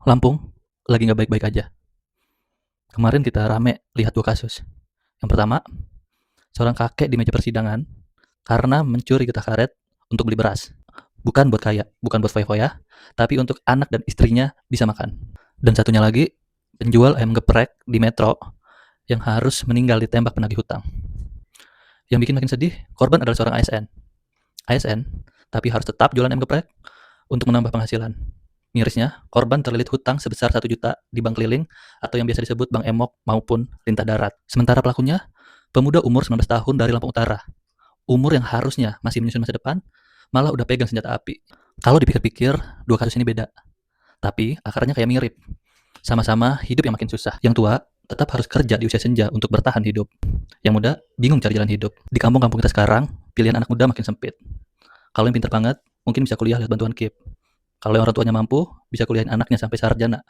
Lampung lagi nggak baik-baik aja. Kemarin kita rame lihat 2 kasus. Yang pertama, seorang kakek di meja persidangan karena mencuri getah karet untuk beli beras. Bukan buat kaya, bukan buat foya-foya, tapi untuk anak dan istrinya bisa makan. Dan satunya lagi, penjual ayam geprek di Metro yang harus meninggal ditembak penagih hutang. Yang bikin makin sedih, korban adalah seorang ASN. ASN, tapi harus tetap jualan ayam geprek untuk menambah penghasilan. Mirisnya, korban terlilit hutang sebesar 1 juta di bank keliling atau yang biasa disebut bank emok maupun lintah darat. Sementara pelakunya, pemuda umur 19 tahun dari Lampung Utara. Umur yang harusnya masih menyusun masa depan, malah udah pegang senjata api. Kalau dipikir-pikir, 2 kasus ini beda. Tapi akarnya kayak mirip. Sama-sama hidup yang makin susah. Yang tua tetap harus kerja di usia senja untuk bertahan hidup. Yang muda bingung cari jalan hidup. Di kampung-kampung kita sekarang, pilihan anak muda makin sempit. Kalau yang pintar banget, mungkin bisa kuliah lewat bantuan KIP. Kalau yang orang tuanya mampu, bisa kuliahin anaknya sampai sarjana.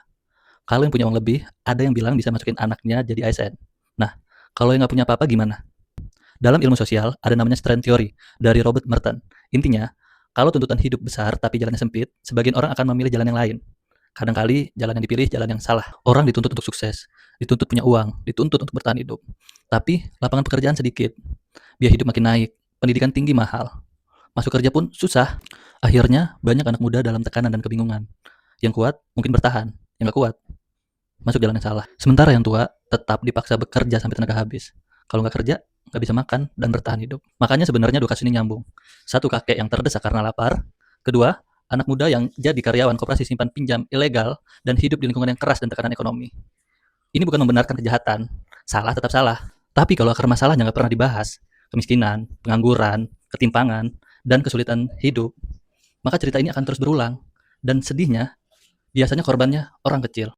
Kalau yang punya uang lebih, ada yang bilang bisa masukin anaknya jadi ASN. Nah, kalau yang nggak punya apa-apa gimana? Dalam ilmu sosial, ada namanya strand theory dari Robert Merton. Intinya, kalau tuntutan hidup besar tapi jalannya sempit, sebagian orang akan memilih jalan yang lain. Kadang-kali jalan yang dipilih jalan yang salah. Orang dituntut untuk sukses, dituntut punya uang, dituntut untuk bertahan hidup. Tapi lapangan pekerjaan sedikit, biaya hidup makin naik, pendidikan tinggi mahal, masuk kerja pun susah. Akhirnya banyak anak muda dalam tekanan dan kebingungan. Yang kuat mungkin bertahan, yang gak kuat masuk jalan yang salah. Sementara yang tua tetap dipaksa bekerja sampai tenaga habis. Kalau nggak kerja, nggak bisa makan dan bertahan hidup. Makanya sebenarnya 2 kasus ini nyambung. Satu, kakek yang terdesak karena lapar. Kedua, anak muda yang jadi karyawan koperasi simpan pinjam ilegal dan hidup di lingkungan yang keras dan tekanan ekonomi. Ini bukan membenarkan kejahatan. Salah tetap salah. Tapi kalau akar masalahnya nggak pernah dibahas, kemiskinan, pengangguran, ketimpangan, dan kesulitan hidup, maka cerita ini akan terus berulang. Dan sedihnya, biasanya korbannya orang kecil.